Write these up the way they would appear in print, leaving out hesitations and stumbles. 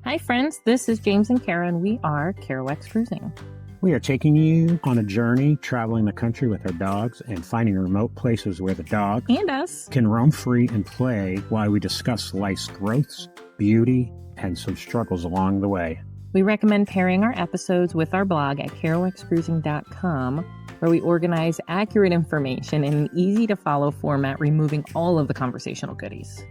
Hi friends, this is James and Cara, and we are Kerouacs Cruising. We are taking you on a journey, traveling the country with our dogs and finding remote places where the dog And us can roam free and play while we discuss life's growths, beauty, and some struggles along the way. We recommend pairing our episodes with our blog at kerouacscruising.com, where we organize accurate information in an easy-to-follow format, removing all of the conversational goodies.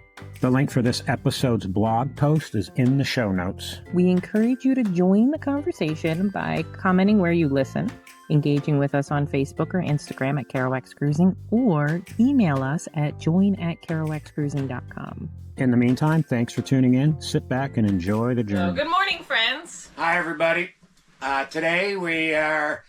The link for this episode's blog post is in the show notes. We encourage you to join the conversation by commenting where you listen, engaging with us on Facebook or Instagram at Kerouacs Cruising, or email us at join@kerouacscruising.com. In the meantime, thanks for tuning in. Sit back and enjoy the journey. Good morning, friends. Hi, everybody. Today we are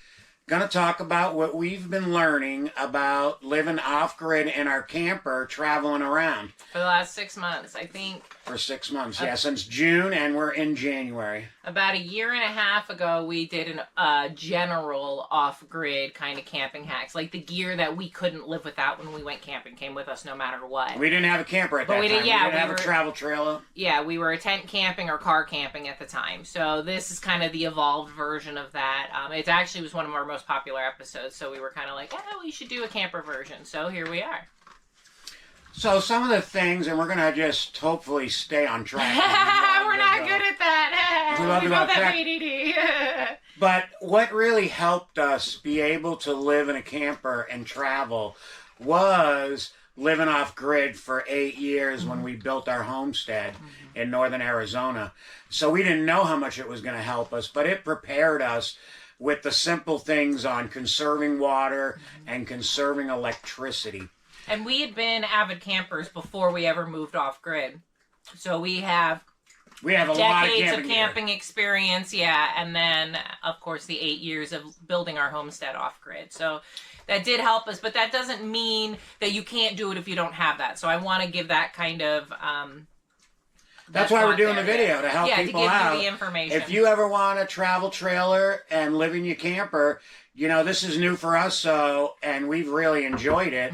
going to talk about what we've been learning about living off-grid in our camper, traveling around. For the last 6 months, I think. For 6 months, yeah, since June, and we're in January. About a year and a half ago, we did a general off-grid kind of camping hacks. Like the gear that we couldn't live without when we went camping came with us no matter what. We didn't have a camper at that time. We didn't have a travel trailer. Yeah, we were tent camping or car camping at the time. So this is kind of the evolved version of that. It actually was one of our most popular episodes, so we were kind of like, we should do a camper version. So here we are. So some of the things, and we're going to just hopefully stay on track. We're not good at that. We both have ADD. But what really helped us be able to live in a camper and travel was living off grid for 8 years when we built our homestead in northern Arizona. So we didn't know how much it was going to help us, but it prepared us with the simple things on conserving water and conserving electricity. And we had been avid campers before we ever moved off grid. So we have a lot of camping experience, yeah, and then of course the 8 years of building our homestead off grid. So that did help us, but that doesn't mean that you can't do it if you don't have that. So I want to give that kind of that's why we're doing the video, to help people out. To give you the information. If you ever want a travel trailer and live in your camper, this is new for us, and we've really enjoyed it.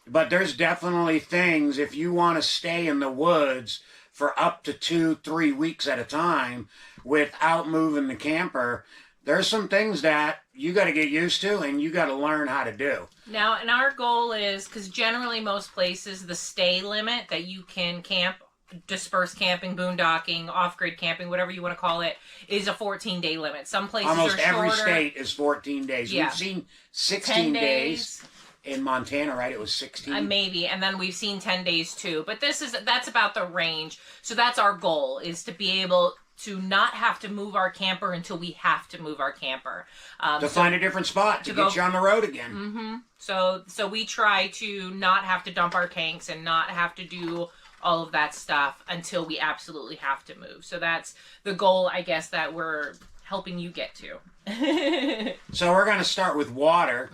But there's definitely things, if you want to stay in the woods for up to 2-3 weeks at a time without moving the camper, there's some things that you got to get used to and you got to learn how to do. Now, and our goal is, because generally most places, the stay limit that you can camp, dispersed camping, boondocking, off-grid camping, whatever you want to call it, is a 14-day limit. Some places almost are shorter. Every state is 14 days. Yeah. We've seen 16 days. In Montana, right? It was 16. Maybe, and then we've seen 10 days too. But that's about the range. So that's our goal, is to be able to not have to move our camper until we have to move our camper. Find a different spot to get you on the road again. So we try to not have to dump our tanks and not have to do all of that stuff until we absolutely have to move. So that's the goal, I guess, that we're helping you get to. So we're going to start with water.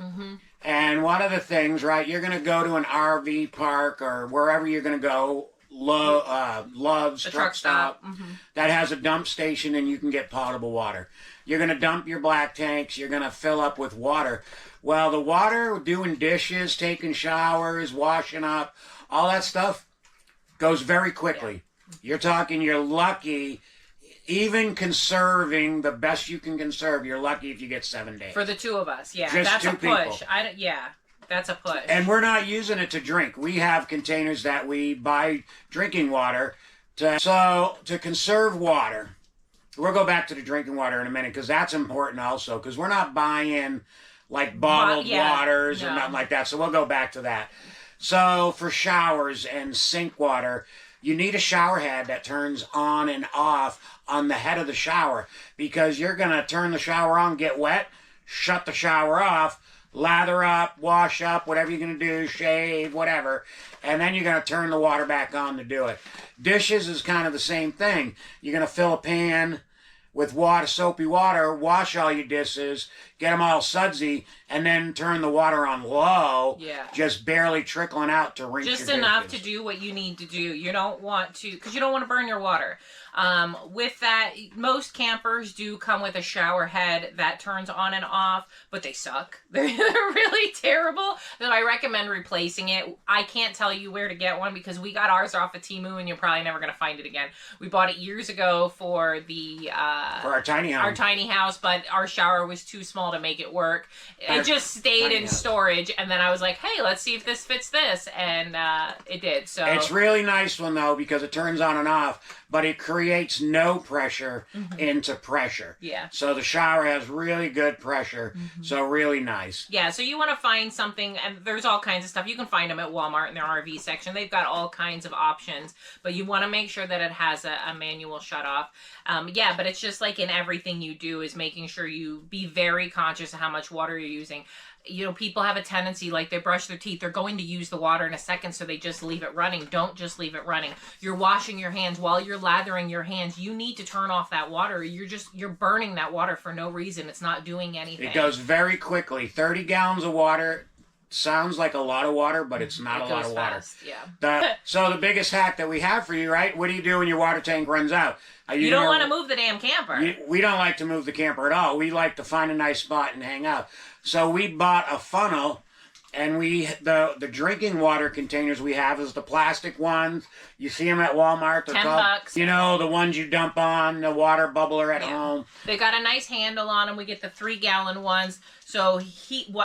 And one of the things, right, you're going to go to an RV park or wherever you're going to go, Love's, Truck Stop, that has a dump station and you can get potable water. You're going to dump your black tanks. You're going to fill up with water. Well, the water, doing dishes, taking showers, washing up, all that stuff goes very quickly. Yeah. You're lucky. Even conserving the best you can conserve, you're lucky if you get 7 days. For the two of us, yeah. Just that's two a push. People. That's a push. And we're not using it to drink. We have containers that we buy drinking water. So to conserve water, we'll go back to the drinking water in a minute because that's important also, because we're not buying like bottled waters or nothing like that. So we'll go back to that. So for showers and sink water, you need a shower head that turns on and off on the head of the shower, because you're going to turn the shower on, get wet, shut the shower off, lather up, wash up, whatever you're going to do, shave, whatever, and then you're going to turn the water back on to do it. Dishes is kind of the same thing. You're going to fill a pan with water, soapy water, wash all your dishes, get them all sudsy, and then turn the water on low, Yeah. just barely trickling out to rinse Just your enough dishes. to do what you need to do. You don't want to, because you don't want to burn your water. With that, most campers do come with a shower head that turns on and off, but they suck. They're really terrible. So I recommend replacing it. I can't tell you where to get one because we got ours off of Temu and you're probably never going to find it again. We bought it years ago for the For our tiny house. our tiny house, but our shower was too small to make it work. It just stayed in storage, and then I was like, hey, let's see if this fits this, and it did. So It's really nice one though because it turns on and off, but it creates no pressure into pressure. Yeah. So the shower has really good pressure. So really nice. Yeah, so you want to find something, and there's all kinds of stuff. You can find them at Walmart in their RV section. They've got all kinds of options, but you want to make sure that it has a manual shut off. Yeah, but it's just like in everything you do is making sure you be very conscious of how much water you're using. You know, people have a tendency, like they brush their teeth, they're going to use the water in a second, so they just leave it running. Don't just leave it running. You're washing your hands while you're lathering your hands. You need to turn off that water. You're burning that water for no reason. It's not doing anything. It goes very quickly. 30 gallons of water sounds like a lot of water, but it's not a lot of water. Fast, yeah. So the biggest hack that we have for you, right? What do you do when your water tank runs out? You don't want to move the damn camper. We don't like to move the camper at all. We like to find a nice spot and hang out. So we bought a funnel, and the drinking water containers we have is the plastic ones. You see them at Walmart. They're $10. You know, the ones you dump on the water bubbler at home. They got a nice handle on them. We get the 3-gallon ones. So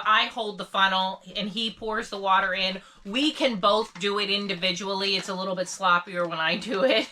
I hold the funnel and he pours the water in. We can both do it individually. It's a little bit sloppier when I do it.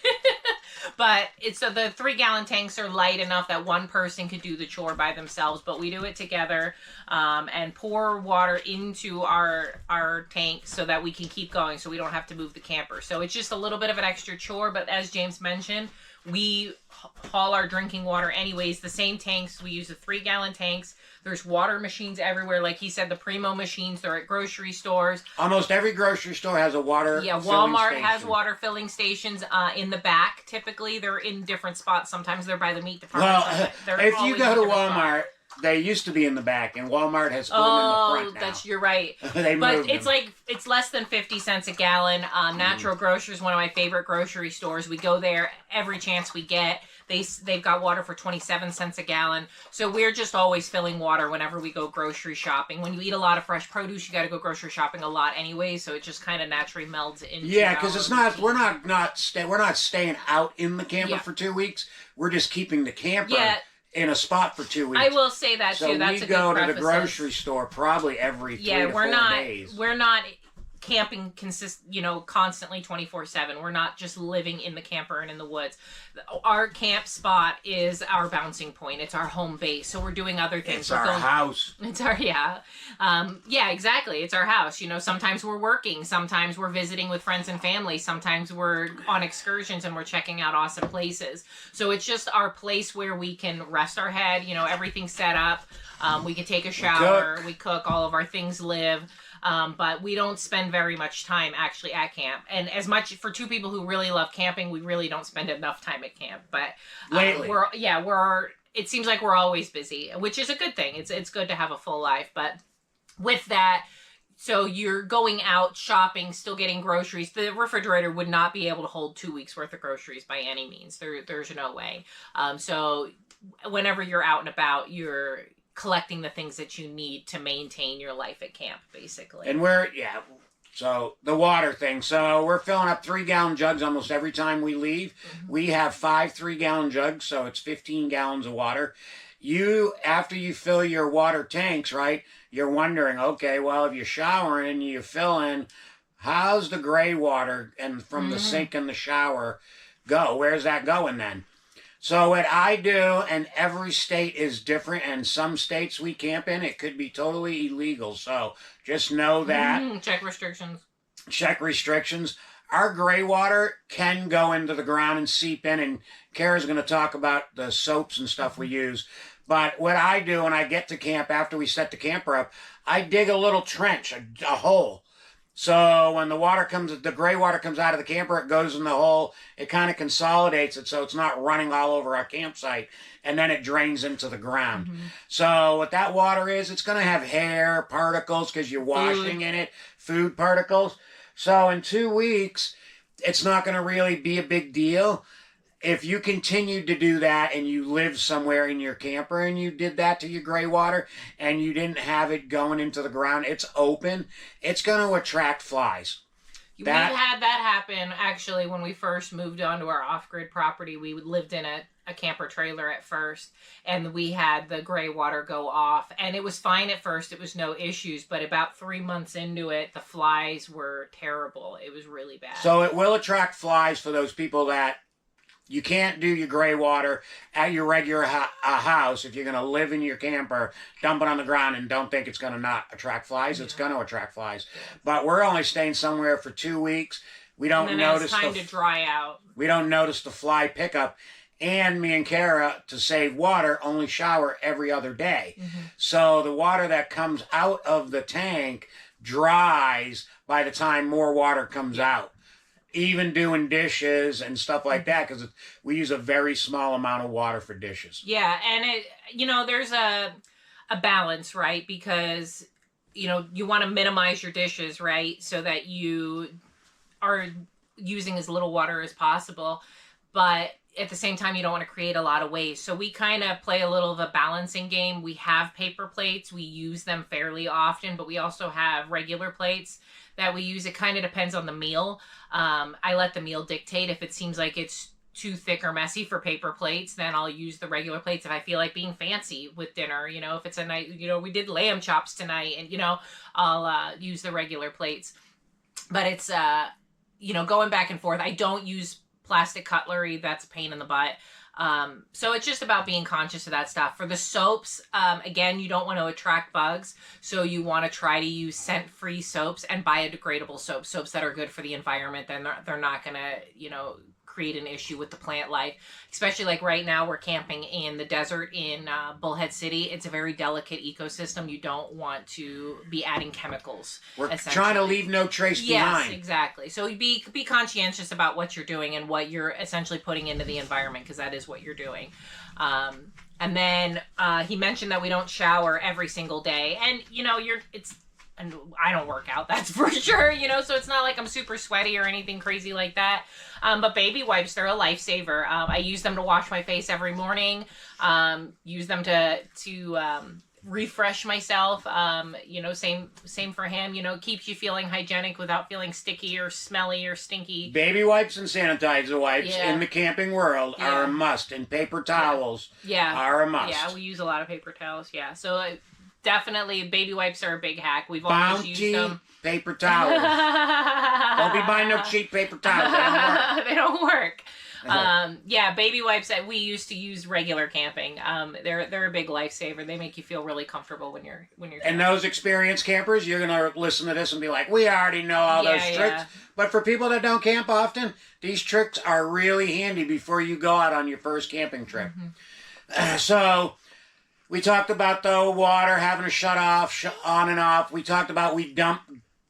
But so the 3-gallon tanks are light enough that one person could do the chore by themselves, but we do it together and pour water into our tank so that we can keep going, so we don't have to move the camper. So it's just a little bit of an extra chore, but as James mentioned, we haul our drinking water anyways. The same tanks, we use the 3-gallon tanks. There's water machines everywhere. Like he said, the Primo machines, they're at grocery stores. Almost every grocery store has a water filling Walmart station. has water filling stations in the back. Typically, they're in different spots. Sometimes they're by the meat department. Well, if you go to Walmart, they used to be in the back, and Walmart has put them in the front now. You're right. But it's less than 50 cents a gallon. Natural Grocery is one of my favorite grocery stores. We go there every chance we get. They've got water for 27 cents a gallon. So we're just always filling water whenever we go grocery shopping. When you eat a lot of fresh produce, you got to go grocery shopping a lot anyway. So it just kind of naturally melds into. Yeah, because it's not. We're not staying out in the camper for 2 weeks. We're just keeping the camper. In a spot for 2 weeks. I will say that so too. That's we a go good to the grocery store probably every 3 to 4 days. We're not camping constantly 24/7. We're not just living in the camper and in the woods. Our camp spot is our bouncing point. It's our home base. So we're doing other things. It's our house. It's our exactly. It's our house. Sometimes we're working. Sometimes we're visiting with friends and family. Sometimes we're on excursions and we're checking out awesome places. So it's just our place where we can rest our head. Everything's set up. We can take a shower. We cook. All of our things live. But we don't spend very much time actually at camp. And as much for 2 people who really love camping, we really don't spend enough time at camp. But lately, it seems like we're always busy, which is a good thing. It's good to have a full life. But with that, so you're going out shopping, still getting groceries. The refrigerator would not be able to hold 2 weeks worth of groceries by any means. There's no way. So whenever you're out and about, you're collecting the things that you need to maintain your life at camp, basically. And so the water thing. So we're filling up 3-gallon jugs almost every time we leave. We have 5 3-gallon jugs, so it's 15 gallons of water. After you fill your water tanks, right, you're wondering, okay, well, if you're showering, you fill in, how's the gray water and from the sink in the shower go? Where's that going then? So what I do, and every state is different, and some states we camp in, it could be totally illegal. So just know that. Check restrictions. Check restrictions. Our gray water can go into the ground and seep in, and Kara's going to talk about the soaps and stuff we use. But what I do when I get to camp, after we set the camper up, I dig a little trench, a hole. So when the gray water comes out of the camper, it goes in the hole. It kind of consolidates it so it's not running all over our campsite, and then it drains into the ground. Mm-hmm. So what that water is, it's going to have hair, particles, because you're washing in it, food particles. So in 2 weeks, it's not going to really be a big deal. If you continued to do that and you lived somewhere in your camper and you did that to your gray water and you didn't have it going into the ground, it's open, it's going to attract flies. We had that happen actually when we first moved onto our off-grid property. We lived in a camper trailer at first, and we had the gray water go off, and it was fine at first. It was no issues, but about 3 months into it, the flies were terrible. It was really bad. So it will attract flies for those people that you can't do your gray water at your regular house. If you're going to live in your camper, dump it on the ground and don't think it's going to not attract flies. It's going to attract flies. But we're only staying somewhere for 2 weeks. We don't notice it's time to dry out. We don't notice the fly pickup. And me and Cara, to save water, only shower every other day. Mm-hmm. So the water that comes out of the tank dries by the time more water comes out. Even doing dishes and stuff like that, because we use a very small amount of water for dishes. Yeah, and there's a balance, right? Because you want to minimize your dishes, right, so that you are using as little water as possible, but at the same time you don't want to create a lot of waste. So we kind of play a little of a balancing game. We have paper plates, we use them fairly often, but we also have regular plates that we use. It kind of depends on the meal. I let the meal dictate. If it seems like it's too thick or messy for paper plates, then I'll use the regular plates. If I feel like being fancy with dinner, if it's a night, we did lamb chops tonight, and I'll use the regular plates. But it's going back and forth. I don't use plastic cutlery. That's a pain in the butt. So it's just about being conscious of that stuff. For the soaps, again, you don't want to attract bugs. So you want to try to use scent-free soaps and biodegradable soaps that are good for the environment. Then they're not going to, create an issue with the plant life. Especially like right now, we're camping in the desert in Bullhead City. It's a very delicate ecosystem. You don't want to be adding chemicals. We're trying to leave no trace behind. Yes, exactly. So be conscientious about what you're doing and what you're essentially putting into the environment, because that is what you're doing. And then he mentioned that we don't shower every single day, and and I don't work out, that's for sure, so it's not like I'm super sweaty or anything crazy like that. But baby wipes, they're a lifesaver. I use them to wash my face every morning, use them to refresh myself. Same for him, keeps you feeling hygienic without feeling sticky or smelly or stinky. Baby wipes and sanitizer wipes in the camping world are a must, and paper towels are a must. Yeah, we use a lot of paper towels, so definitely baby wipes are a big hack. We've always used them. Paper towels. Don't be buying no cheap paper towels. They don't work. Baby wipes that we used to use regular camping. They're a big lifesaver. They make you feel really comfortable when you're camping. And those experienced campers, you're gonna listen to this and be like, we already know all those tricks. But for people that don't camp often, these tricks are really handy before you go out on your first camping trip. Mm-hmm. So we talked about the water having to shut off, on and off. We talked about we dump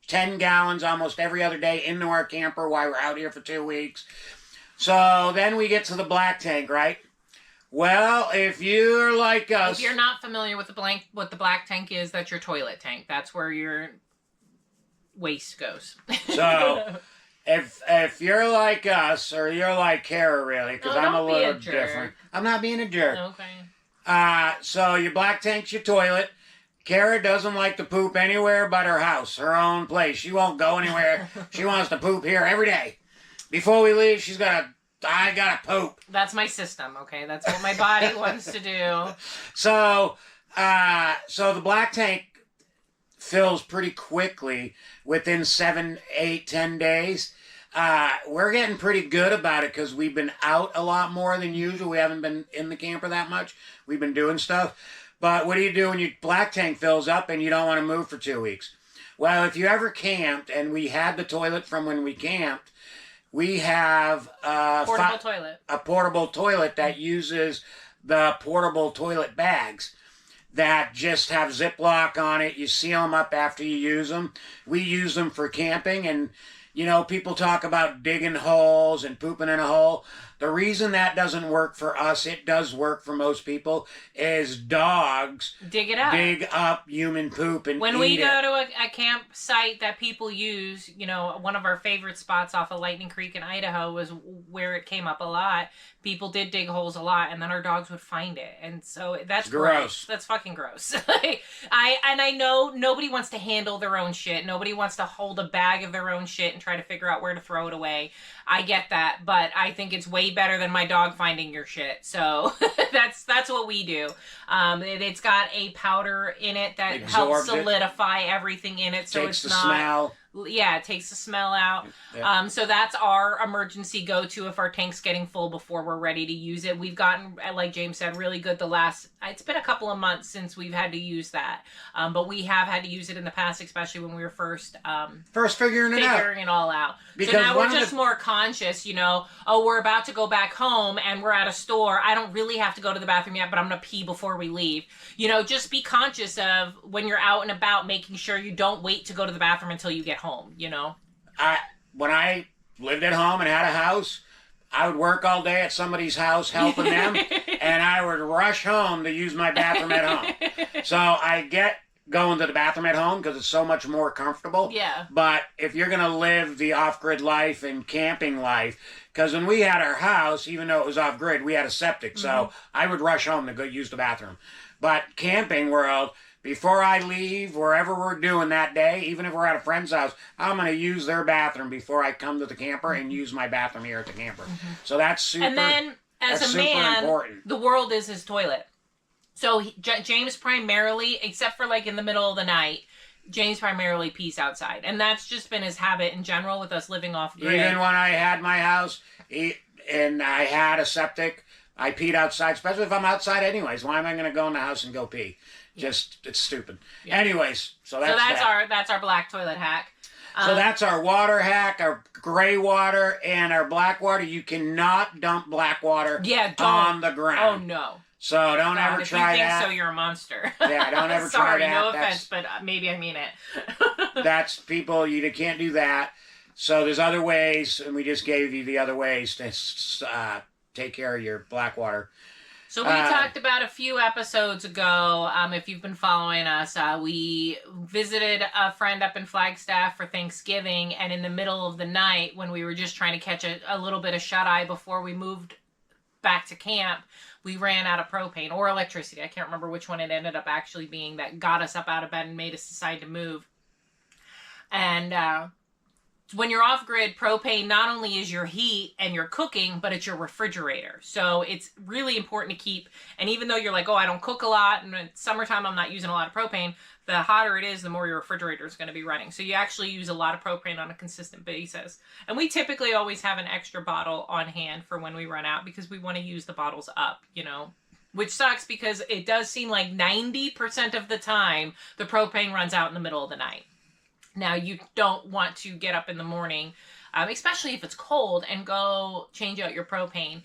10 gallons almost every other day into our camper while we're out here for 2 weeks. So then we get to the black tank, right? Well, if you're like us... If you're not familiar with what the black tank is, that's your toilet tank. That's where your waste goes. So if you're like us, or you're like Cara, really, because I'm a little different. I'm not being a jerk. Okay. So your black tank's your toilet. Cara doesn't like to poop anywhere but her house, her own place. She won't go anywhere. She wants to poop here every day. Before we leave, I gotta poop. That's my system, okay? That's what my body wants to do. So the black tank fills pretty quickly within 7, 8, 10 days. We're getting pretty good about it because we've been out a lot more than usual. We haven't been in the camper that much. We've been doing stuff. But what do you do when your black tank fills up and you don't want to move for 2 weeks? Well, if you ever camped, and we had the toilet from when we camped, we have a portable toilet that uses the portable toilet bags. that just have Ziploc on it. You seal them up after you use them. We use them for camping, and you know, people talk about digging holes and pooping in a hole. The reason that doesn't work for us, it does work for most people, is dogs dig it up. Dig up human poop and when eat we go it. to a campsite that people use, you know, one of our favorite spots off of Lightning Creek in Idaho was where it came up a lot. People did dig holes a lot, and then our dogs would find it, and so that's gross. That's fucking gross. I know nobody wants to handle their own shit. Nobody wants to hold a bag of their own shit and try to figure out where to throw it away. I get that, but I think it's way better than my dog finding your shit. So that's what we do. It's got a powder in it that helps solidify everything in it, so takes it's the not. Smell. Yeah, it takes the smell out. Yeah. So that's our emergency go-to if our tank's getting full before we're ready to use it. We've gotten, like James said, really good it's been a couple of months since we've had to use that. But we have had to use it in the past, especially when we were first figuring it all out. Because so now we're just more conscious, you know, we're about to go back home and we're at a store. I don't really have to go to the bathroom yet, but I'm going to pee before we leave. You know, just be conscious of when you're out and about, making sure you don't wait to go to the bathroom until you get home, you know? When I lived at home and had a house, I would work all day at somebody's house helping them, and I would rush home to use my bathroom at home. So I get going to the bathroom at home because it's so much more comfortable. Yeah. But if you're going to live the off-grid life and camping life, because when we had our house, even though it was off-grid, we had a septic, so I would rush home to go use the bathroom. But camping world, before I leave, wherever we're doing that day, even if we're at a friend's house, I'm going to use their bathroom before I come to the camper and use my bathroom here at the camper. So that's super important. And then, as a man, the world is his toilet. So James primarily, except for like in the middle of the night, James primarily pees outside. And that's just been his habit in general with us living off grid. Even when I had my house and I had a septic, I peed outside, especially if I'm outside anyways. Why am I going to go in the house and go pee? Just, it's stupid. Yeah. Anyways, so that's our black toilet hack. So that's our water hack, our gray water, and our black water. You cannot dump black water on the ground. Oh, no. So don't ever try that. If you think so, you're a monster. Yeah, don't ever try that. Sorry, no offense, but maybe I mean it. That's people, you can't do that. So there's other ways, and we just gave you the other ways to take care of your black water. So we talked about a few episodes ago, if you've been following us, we visited a friend up in Flagstaff for Thanksgiving, and in the middle of the night, when we were just trying to catch a little bit of shut-eye before we moved back to camp, we ran out of propane or electricity. I can't remember which one it ended up actually being that got us up out of bed and made us decide to move. And when you're off-grid, propane not only is your heat and your cooking, but it's your refrigerator. So it's really important to keep, and even though you're like, I don't cook a lot, and in summertime I'm not using a lot of propane, the hotter it is, the more your refrigerator is going to be running. So you actually use a lot of propane on a consistent basis. And we typically always have an extra bottle on hand for when we run out because we want to use the bottles up, you know. Which sucks because it does seem like 90% of the time the propane runs out in the middle of the night. Now, you don't want to get up in the morning, especially if it's cold, and go change out your propane.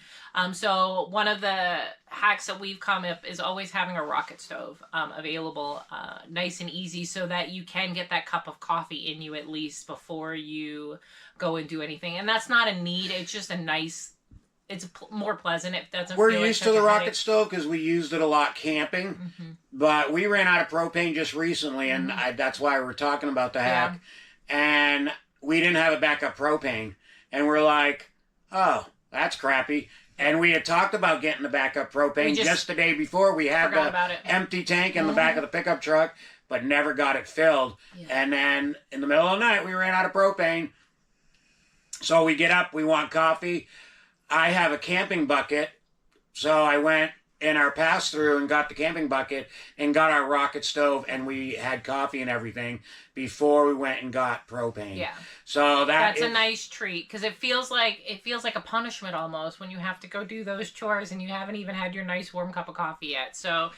So one of the hacks that we've come up is always having a rocket stove available, nice and easy, so that you can get that cup of coffee in you at least before you go and do anything. And that's not a need. It's just a nice... It's more pleasant. It doesn't. We're used to the rocket stove because we used it a lot camping, but we ran out of propane just recently, and that's why we're talking about the hack. Yeah. And we didn't have a backup propane, and we're like, "Oh, that's crappy." And we had talked about getting the backup propane just the day before. We had the empty tank in the back of the pickup truck, but never got it filled. Yeah. And then in the middle of the night, we ran out of propane. So we get up, we want coffee. I have a camping bucket, so I went in our pass-through and got the camping bucket and got our rocket stove, and we had coffee and everything before we went and got propane. Yeah. So that's a nice treat because it feels like a punishment almost when you have to go do those chores and you haven't even had your nice warm cup of coffee yet. So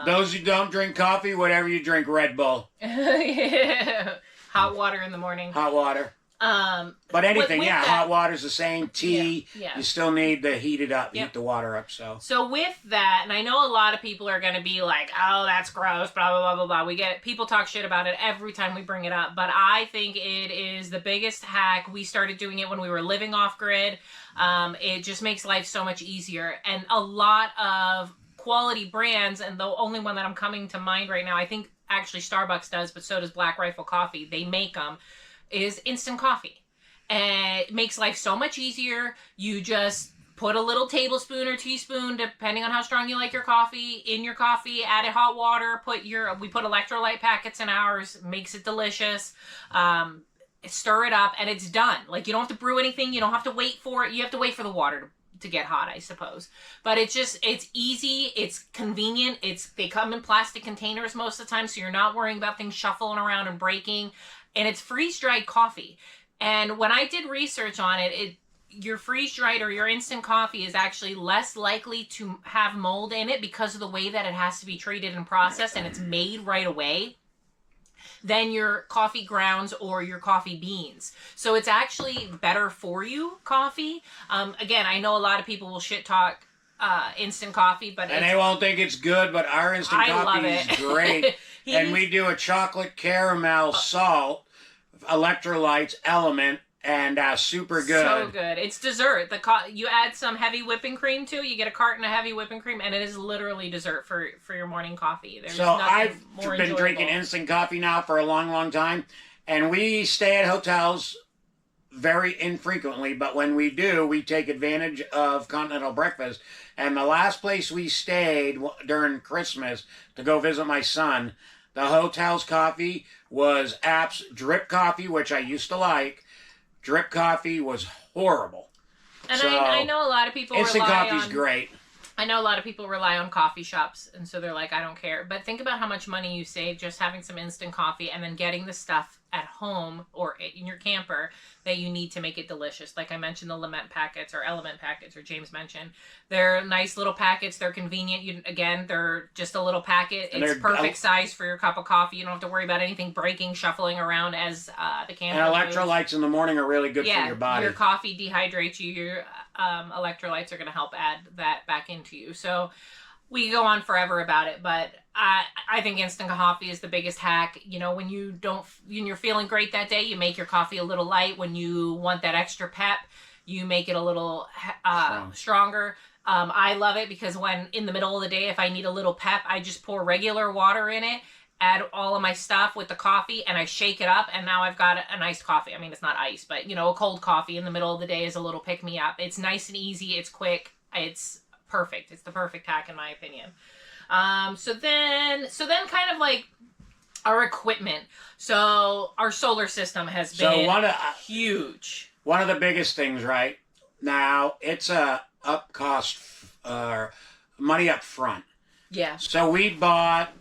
those who don't drink coffee, whatever you drink, Red Bull. Yeah. Hot water in the morning. Hot water. But anything, with yeah, that- hot water's the same. Tea, Yeah. you still need to heat it up, Yep. heat the water up. So with that, and I know a lot of people are going to be like, oh, that's gross, blah, blah, blah, blah, blah. People talk shit about it every time we bring it up, but I think it is the biggest hack. We started doing it when we were living off grid. It just makes life so much easier. And a lot of quality brands, and the only one that I'm coming to mind right now, I think actually Starbucks does, but so does Black Rifle Coffee. They make them, is instant coffee. And it makes life so much easier. You just put a little tablespoon or teaspoon, depending on how strong you like your coffee, in your coffee, add it hot water, we put electrolyte packets in ours, makes it delicious. Stir it up and it's done. Like, you don't have to brew anything. You don't have to wait for it. You have to wait for the water to get hot, I suppose. But it's easy. It's convenient. They come in plastic containers most of the time, so you're not worrying about things shuffling around and breaking. And it's freeze-dried coffee. And when I did research on it, your freeze-dried or your instant coffee is actually less likely to have mold in it because of the way that it has to be treated and processed, and it's made right away, than your coffee grounds or your coffee beans. So it's actually better for you, coffee. Again, I know a lot of people will shit talk instant coffee, but And they won't think it's good, but our instant coffee is great. And we do a chocolate caramel salt, electrolytes, element, and super good. So good. It's dessert. You add some heavy whipping cream too. You get a carton of heavy whipping cream, and it is literally dessert for your morning coffee. There's So nothing I've more been enjoyable. drinking instant coffee now for a long, long time, and we stay at hotels very infrequently, but when we do, we take advantage of continental breakfast. And the last place we stayed during Christmas to go visit my son, the hotel's coffee was drip coffee, which I used to like. Drip coffee was horrible. And so, I know a lot of people instant rely coffee's on, great. I know a lot of people rely on coffee shops, and so they're like, I don't care. But think about how much money you save just having some instant coffee and then getting the stuff at home or in your camper that you need to make it delicious. Like I mentioned, the Element packets, or James mentioned. They're nice little packets. They're convenient. They're just a little packet. And it's perfect size for your cup of coffee. You don't have to worry about anything breaking, shuffling around as the camper And moves. electrolytes in the morning are really good for your body. Your coffee dehydrates you. Your electrolytes are going to help add that back into you. So we go on forever about it, but I think instant coffee is the biggest hack. When you're feeling great that day, you make your coffee a little light. When you want that extra pep, you make it a little stronger. I love it because when in the middle of the day, if I need a little pep, I just pour regular water in it, add all of my stuff with the coffee, and I shake it up, and now I've got an iced coffee. I mean, it's not ice, but a cold coffee in the middle of the day is a little pick-me-up. It's nice and easy. It's quick. It's perfect. It's the perfect hack in my opinion. So then kind of like our equipment. So our solar system has been huge. One of the biggest things right now, it's a money up front. Yeah. So we bought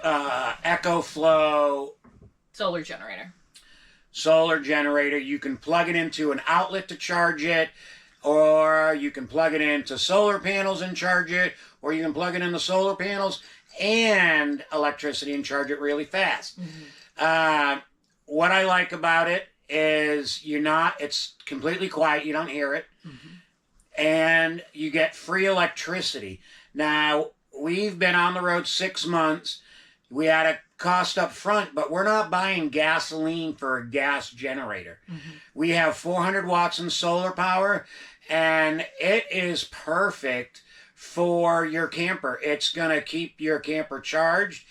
EcoFlow solar generator. You can plug it into an outlet to charge it, or you can plug it into solar panels and charge it, or you can plug it into solar panels and electricity and charge it really fast. Mm-hmm. What I like about it is it's completely quiet, you don't hear it, mm-hmm. and you get free electricity. Now, we've been on the road 6 months. We had a cost up front, but we're not buying gasoline for a gas generator. Mm-hmm. We have 400 watts in solar power, and it is perfect for your camper. It's going to keep your camper charged.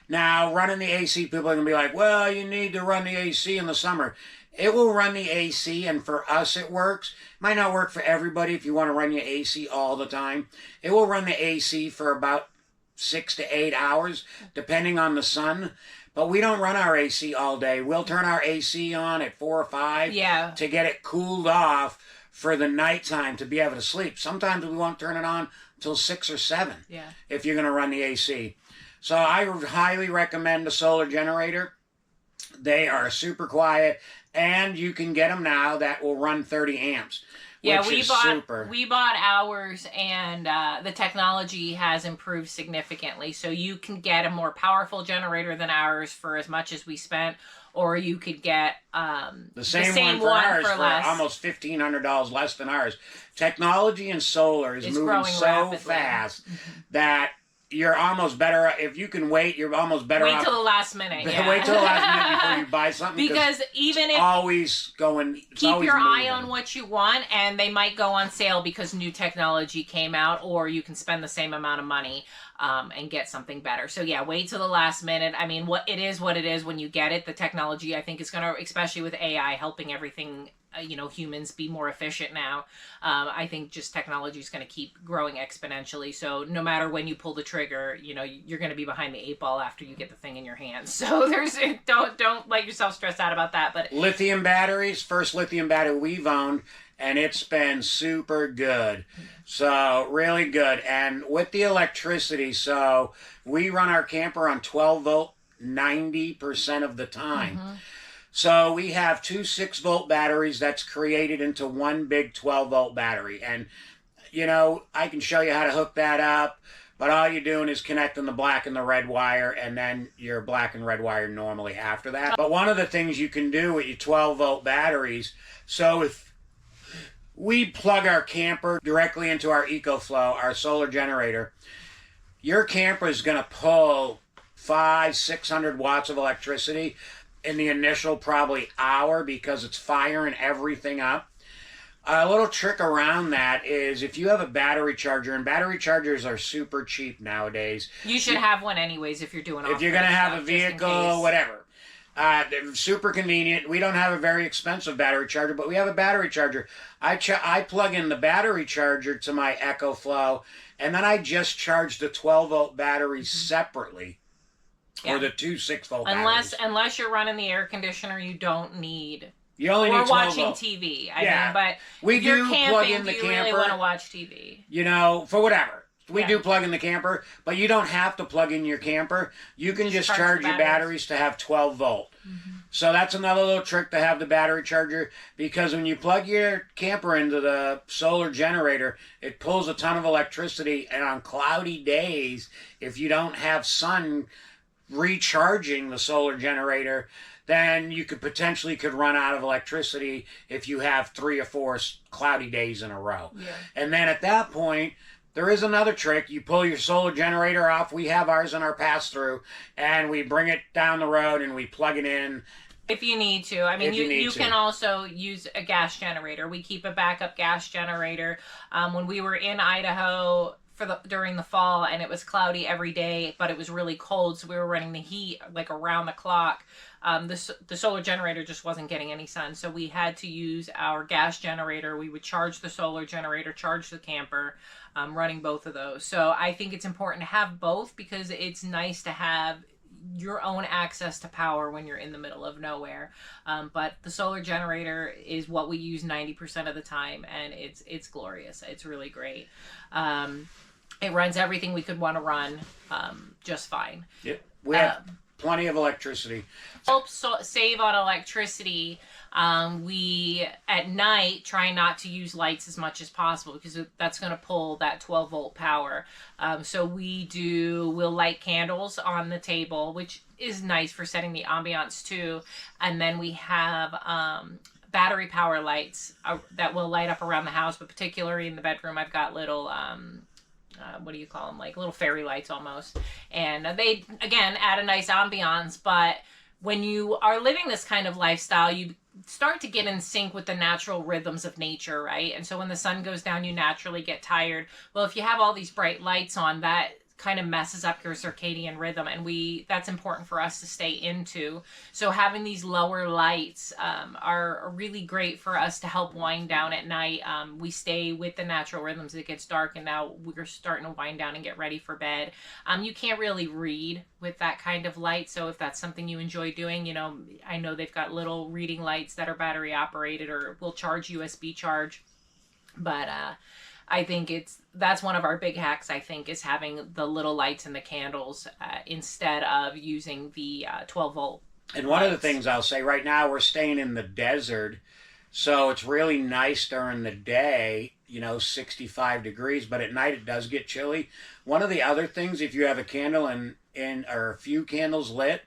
Now, running the AC, people are going to be like, well, you need to run the AC in the summer. It will run the AC, and for us it works. Might not work for everybody if you want to run your AC all the time. It will run the AC for about 6 to 8 hours, depending on the sun. But we don't run our AC all day. We'll turn our AC on at 4 or 5 to get it cooled off for the nighttime to be able to sleep. Sometimes we won't turn it on until 6 or 7 if you're going to run the AC. So I highly recommend the solar generator. They are super quiet, and you can get them now that will run 30 amps. Yeah, which is super. we bought ours, and the technology has improved significantly. So you can get a more powerful generator than ours for as much as we spent, or you could get the same one for ours for less. almost $1,500 less than ours. Technology in solar is moving so rapidly. fast that you're almost better if you can wait. You're almost better. Wait till the last minute. Yeah. Wait till the last minute before you buy something, because even if always going, keep always your moving. eye on what you want, and they might go on sale because new technology came out, or you can spend the same amount of money and get something better. So yeah, wait till the last minute. I mean, what it is when you get it. The technology, I think, is going to, especially with AI helping everything, humans be more efficient now. I think just technology is going to keep growing exponentially. So no matter when you pull the trigger, you're going to be behind the 8 ball after you get the thing in your hands. So don't let yourself stress out about that. But lithium batteries, first lithium battery we've owned, and it's been super good. So really good. And with the electricity, so we run our camper on 12 volt 90% of the time. Mm-hmm. So we have 2 6-volt batteries that's created into one big 12-volt battery. And, I can show you how to hook that up, but all you're doing is connecting the black and the red wire, and then your black and red wire normally after that. But one of the things you can do with your 12-volt batteries, so if we plug our camper directly into our EcoFlow, our solar generator, your camper is going to pull 500-600 watts of electricity in the initial probably hour because it's firing everything up. A little trick around that is if you have a battery charger, and battery chargers are super cheap nowadays. You should have one anyways if you're doing if you're going to have a vehicle, whatever. They're super convenient. We don't have a very expensive battery charger, but we have a battery charger. I plug in the battery charger to my EcoFlow, and then I just charge the 12-volt battery separately. Yeah. Or the 2 6-volt batteries. Unless you're running the air conditioner, you don't need. You only need 12 watching volt. TV. I mean, but we if do you're camping, plug in the do you camper. really want to watch TV? For whatever. We Yeah. do plug in the camper, but you don't have to plug in your camper. You can just charge your batteries to have 12 volt. Mm-hmm. So that's another little trick to have the battery charger, because when you plug your camper into the solar generator, it pulls a ton of electricity, and on cloudy days, if you don't have sun recharging the solar generator, then you could run out of electricity if you have 3 or 4 cloudy days in a row. Yeah. And then at that point, there is another trick. You pull your solar generator off. We have ours in our pass-through, and we bring it down the road and we plug it in. If you need to. I mean, you can also use a gas generator. We keep a backup gas generator. When we were in Idaho during the fall, and it was cloudy every day, but it was really cold, so we were running the heat like around the clock. The solar generator just wasn't getting any sun, so we had to use our gas generator. We would charge the solar generator, charge the camper, running both of those. So I think it's important to have both, because it's nice to have your own access to power when you're in the middle of nowhere. But the solar generator is what we use 90% of the time, and it's glorious. It's really great. It runs everything we could want to run just fine. Yep. We have plenty of electricity. Helps save on electricity. We at night try not to use lights as much as possible, because that's going to pull that 12 volt power. So we'll light candles on the table, which is nice for setting the ambiance too. And then we have battery power lights that will light up around the house, but particularly in the bedroom, I've got little what do you call them? Like little fairy lights almost. And they, again, add a nice ambiance. But when you are living this kind of lifestyle, you start to get in sync with the natural rhythms of nature, right? And so when the sun goes down, you naturally get tired. Well, if you have all these bright lights on, that kind of messes up your circadian rhythm, and that's important for us to stay into. So having these lower lights are really great for us to help wind down at night. We stay with the natural rhythms. It gets dark, and now we're starting to wind down and get ready for bed. You can't really read with that kind of light, so if that's something you enjoy doing, I know they've got little reading lights that are battery operated or will charge USB charge, but I think that's one of our big hacks, I think, is having the little lights and the candles instead of using the 12 volt. And one of the things I'll say, right now we're staying in the desert, So it's really nice during the day, 65 degrees, but at night it does get chilly. One of the other things, if you have a candle or a few candles lit,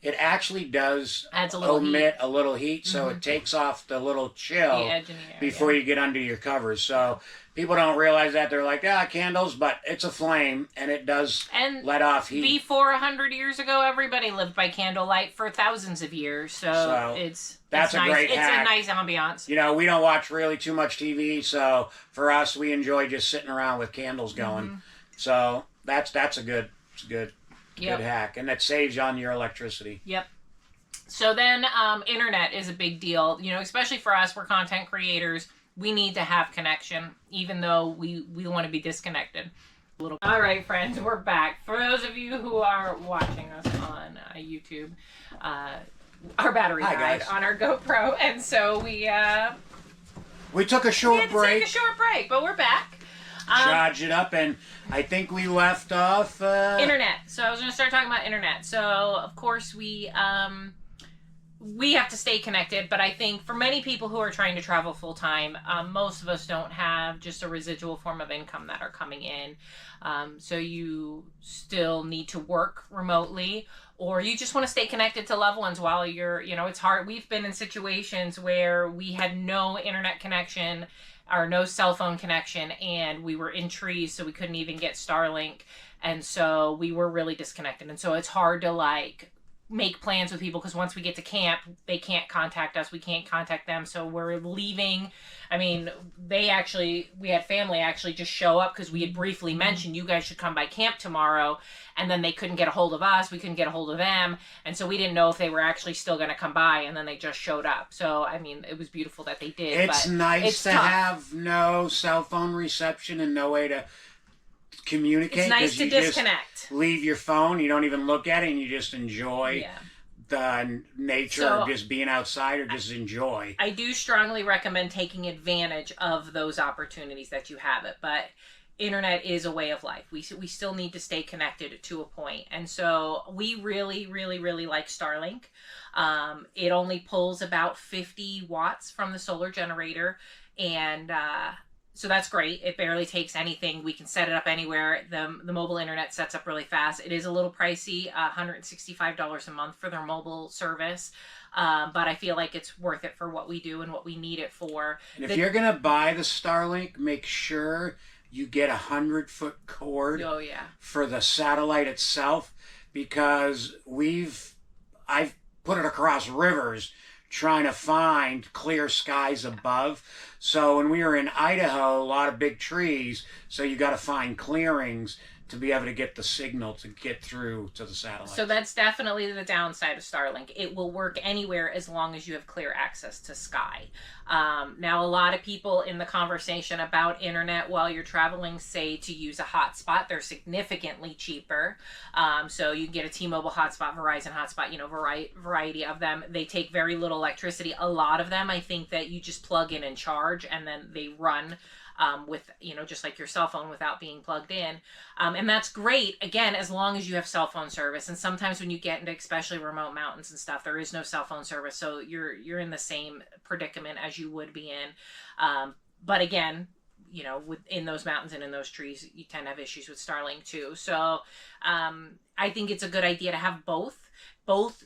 it actually does adds a little omit heat. a little heat, so it takes off the little chill The edge in the air, before you get under your covers. So people don't realize that. They're like, candles, but it's a flame, and it does let off heat. Before 100 years ago, everybody lived by candlelight for thousands of years. So that's a nice. great hack. It's a nice ambiance. We don't watch really too much TV, so for us, we enjoy just sitting around with candles going. So that's a good hack, and that saves you on your electricity. Yep. So then internet is a big deal, especially for us. We're content creators. We need to have connection, even though we want to be disconnected. All right, friends, we're back. For those of you who are watching us on YouTube, our battery died on our GoPro, and so we took a short break. Take a short break, but we're back. Charge it up, and I think we left off internet. So I was going to start talking about internet. So of course we have to stay connected, but I think for many people who are trying to travel full time, most of us don't have just a residual form of income that are coming in. So you still need to work remotely, or you just want to stay connected to loved ones while you're, it's hard. We've been in situations where we had no internet connection or no cell phone connection, and we were in trees, so we couldn't even get Starlink. And so we were really disconnected. And so it's hard to make plans with people, because once we get to camp, they can't contact us. We can't contact them. So we're leaving. I mean, we had family actually just show up because we had briefly mentioned you guys should come by camp tomorrow. And then they couldn't get a hold of us. We couldn't get a hold of them. And so we didn't know if they were actually still going to come by. And then they just showed up. So, I mean, it was beautiful that they did. It's nice to have no cell phone reception and no way to communicate. It's nice to disconnect. Leave your phone. You don't even look at it, and you just enjoy the nature of just being outside, or just enjoy. I do strongly recommend taking advantage of those opportunities that you have it, but internet is a way of life. We still need to stay connected to a point. And so we really, really, really like Starlink. It only pulls about 50 watts from the solar generator, and so that's great. It barely takes anything. We can set it up anywhere. The mobile internet sets up really fast. It is a little pricey, $165 a month for their mobile service. But I feel like it's worth it for what we do and what we need it for. And if you're going to buy the Starlink, make sure you get 100-foot cord for the satellite itself, because I've put it across rivers trying to find clear skies above. So when we were in Idaho, a lot of big trees, so you got to find clearings to be able to get the signal to get through to the satellite. So that's definitely the downside of Starlink. It will work anywhere as long as you have clear access to sky. Now, a lot of people in the conversation about internet while you're traveling say to use a hotspot. They're significantly cheaper. So you can get a T-Mobile hotspot, Verizon hotspot, variety of them. They take very little electricity. A lot of them, I think that you just plug in and charge, and then they run with, just like your cell phone without being plugged in. And that's great, again, as long as you have cell phone service. And sometimes when you get into especially remote mountains and stuff, there is no cell phone service. So you're in the same predicament as you would be in. But again, in those mountains and in those trees, you tend to have issues with Starlink too. So I think it's a good idea to have both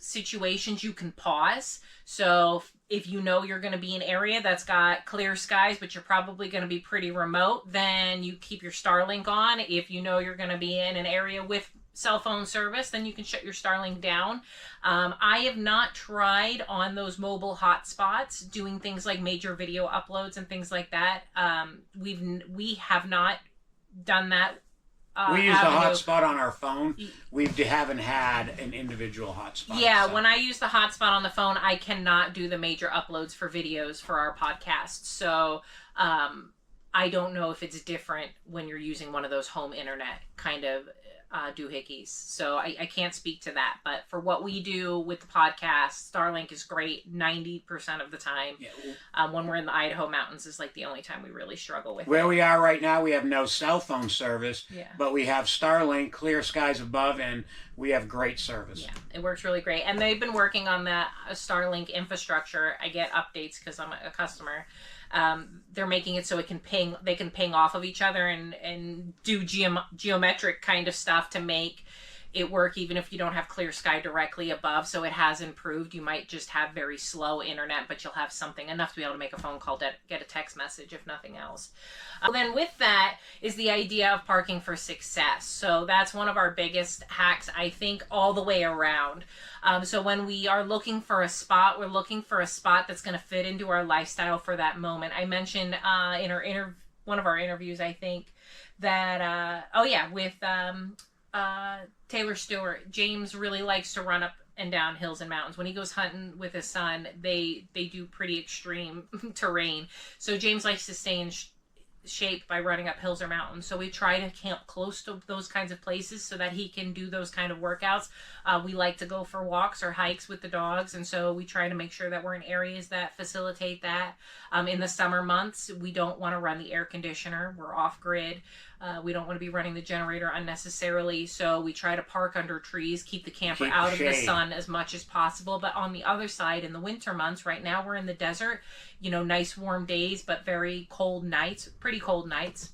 situations. You can pause. So if you're going to be in an area that's got clear skies, but you're probably going to be pretty remote, then you keep your Starlink on. If you're going to be in an area with cell phone service, then you can shut your Starlink down. I have not tried on those mobile hotspots doing things like major video uploads and things like that. We have not done that. We use the hotspot on our phone. We haven't had an individual hotspot. Yeah, so when I use the hotspot on the phone, I cannot do the major uploads for videos for our podcast. So I don't know if it's different when you're using one of those home internet kind of doohickeys. So I can't speak to that. But for what we do with the podcast, Starlink is great 90% of the time. Yeah. When we're in the Idaho mountains is like the only time we really struggle with Where it. we are right now, we have no cell phone service, Yeah. but we have Starlink, clear skies above, and we have great service. Yeah, it works really great. And they've been working on that Starlink infrastructure. I get updates because I'm a customer. They're making it so it can ping. They can ping off of each other and do geometric kind of stuff to make it work even if you don't have clear sky directly above. So it has improved. You might just have very slow internet, but you'll have something enough to be able to make a phone call, get a text message, if nothing else. Then with that is the idea of parking for success. So that's one of our biggest hacks, I think, all the way around. So when we are looking for a spot, we're looking for a spot that's going to fit into our lifestyle for that moment. I mentioned in our one of our interviews, I think, that, with Taylor Stewart, James really likes to run up and down hills and mountains. When he goes hunting with his son, they do pretty extreme terrain. So James likes to stay in shape by running up hills or mountains. So we try to camp close to those kinds of places so that he can do those kind of workouts. We like to go for walks or hikes with the dogs, and so we try to make sure that we're in areas that facilitate that. In the summer months, we don't want to run the air conditioner. We're off grid. We don't want to be running the generator unnecessarily, so we try to park under trees, keep the camper out of the sun as much as possible. But on the other side, in the winter months, right now we're in the desert, nice warm days, but very cold nights, pretty cold nights.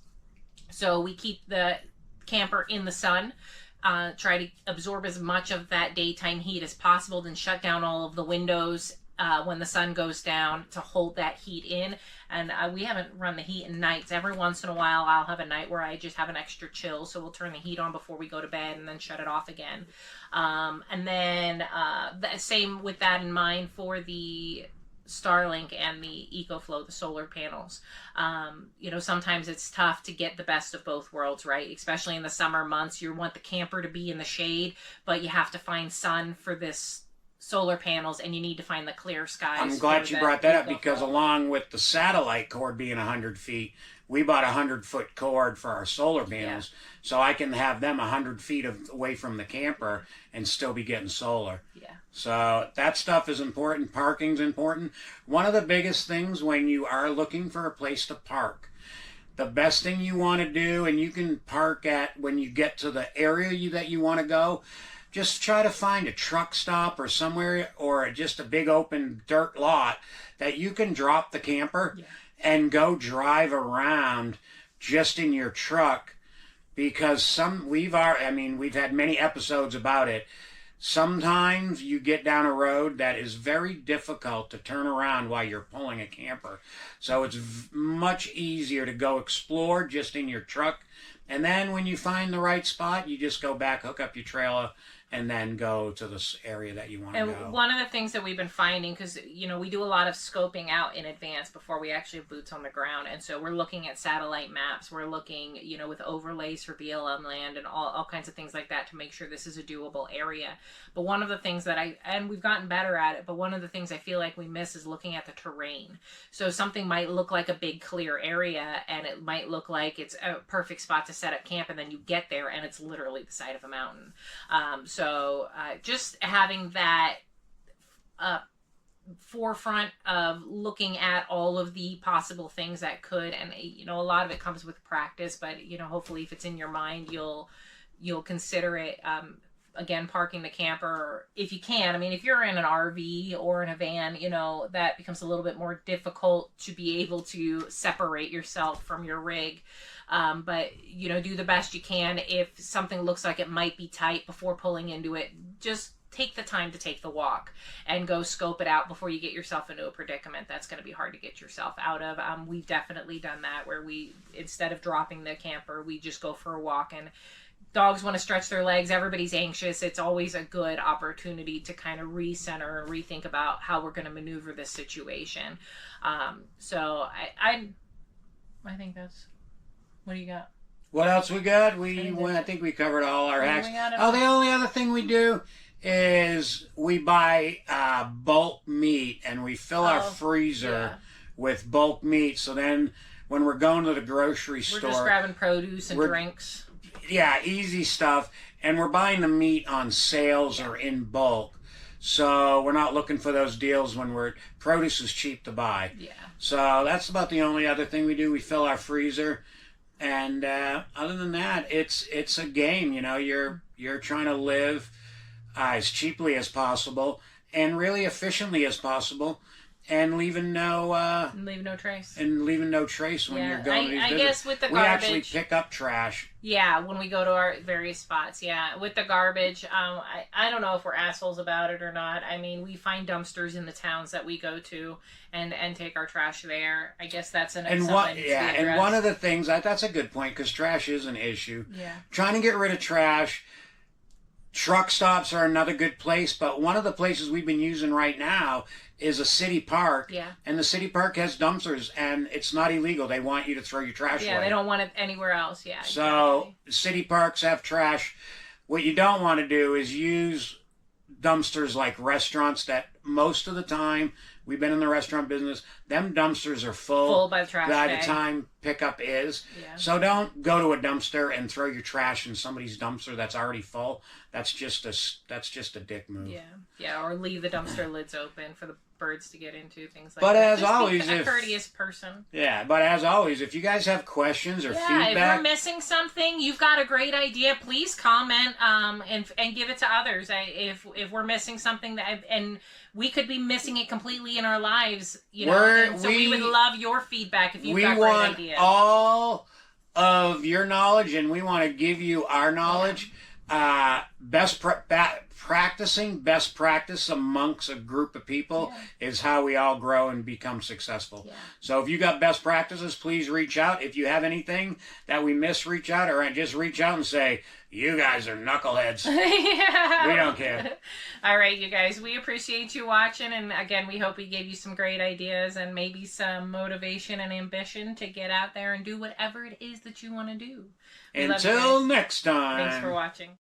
So we keep the camper in the sun, try to absorb as much of that daytime heat as possible, then shut down all of the windows when the sun goes down to hold that heat in. And we haven't run the heat in nights. Every once in a while I'll have a night where I just have an extra chill, so we'll turn the heat on before we go to bed and then shut it off again. And then the same with that in mind for the Starlink and the EcoFlow, the solar panels. Sometimes it's tough to get the best of both worlds, right? Especially in the summer months, you want the camper to be in the shade, but you have to find sun for this solar panels, and you need to find the clear skies. I'm glad you brought that up, because along with the satellite cord being 100 feet, we bought a 100-foot cord for our solar panels, so I can have them 100 feet away from the camper and still be getting solar. Yeah. So that stuff is important. Parking's important. One of the biggest things when you are looking for a place to park, the best thing you want to do, and you can park at when you get to the area that you want to go, just try to find a truck stop or somewhere, or just a big open dirt lot that you can drop the camper and go drive around just in your truck. Because we've had many episodes about it. Sometimes you get down a road that is very difficult to turn around while you're pulling a camper. So it's much easier to go explore just in your truck. And then when you find the right spot, you just go back, hook up your trailer, and then go to this area that you want to go. And one of the things that we've been finding, because, we do a lot of scoping out in advance before we actually have boots on the ground. And so we're looking at satellite maps. We're looking, with overlays for BLM land and all kinds of things like that to make sure this is a doable area. But one of the things and we've gotten better at it, but one of the things I feel like we miss is looking at the terrain. So something might look like a big clear area, and it might look like it's a perfect spot to set up camp, and then you get there and it's literally the side of a mountain. So just having that forefront of looking at all of the possible things that could, and a lot of it comes with practice, but hopefully if it's in your mind, you'll consider it. Again, parking the camper if you can. I mean, if you're in an RV or in a van, that becomes a little bit more difficult to be able to separate yourself from your rig. But do the best you can. If something looks like it might be tight before pulling into it, just take the time to take the walk and go scope it out before you get yourself into a predicament that's going to be hard to get yourself out of. We've definitely done that, where we, instead of dropping the camper, we just go for a walk, and dogs want to stretch their legs. Everybody's anxious. It's always a good opportunity to kind of recenter and rethink about how we're going to maneuver this situation. So I think that's, what do you got? What else we got? I think we covered all our hacks. The only other thing we do is we buy bulk meat, and we fill our freezer with bulk meat. So then when we're going to the grocery We're store. just grabbing produce and drinks. Yeah, easy stuff. And we're buying the meat on sales or in bulk. So we're not looking for those deals when produce is cheap to buy. Yeah. So that's about the only other thing we do. We fill our freezer. And other than that, it's a game. You know, you're trying to live as cheaply as possible and really efficiently as possible, and leaving no trace. And leaving no trace when you're going to these I visits. guess with the we garbage, actually pick up trash. Yeah, when we go to our various spots. Yeah, with the garbage, I don't know if we're assholes about it or not. I mean, we find dumpsters in the towns that we go to and take our trash there. I guess that's an And one of the things that's a good point, because trash is an issue. Yeah. Trying to get rid of trash. Truck stops are another good place, but one of the places we've been using right now is a city park. Yeah. And the city park has dumpsters, and it's not illegal. They want you to throw your trash away. Yeah, they don't want it anywhere else. Yeah. So city parks have trash. What you don't want to do is use dumpsters like restaurants that most of the time, we've been in the restaurant business, them dumpsters are full by the trash by bag. the time pickup is. Yeah. So don't go to a dumpster and throw your trash in somebody's dumpster that's already full. That's just a dick move. Yeah. Yeah, or leave the dumpster lids open for the birds to get into, things like But that. as Just always, be a courteous person. Yeah, but as always, if you guys have questions or feedback, if we're missing something, you've got a great idea, please comment and give it to others. If we're missing something and we could be missing it completely in our lives, you know. So we would love your feedback if you've got great ideas. We want all of your knowledge, and we want to give you our knowledge. Practicing best practice amongst a group of people is how we all grow and become successful. Yeah. So if you got best practices, please reach out. If you have anything that we miss, reach out, or just reach out and say, you guys are knuckleheads. We don't care. All right, you guys, we appreciate you watching, and again, we hope we gave you some great ideas and maybe some motivation and ambition to get out there and do whatever it is that you want to do. Until next time. Thanks for watching.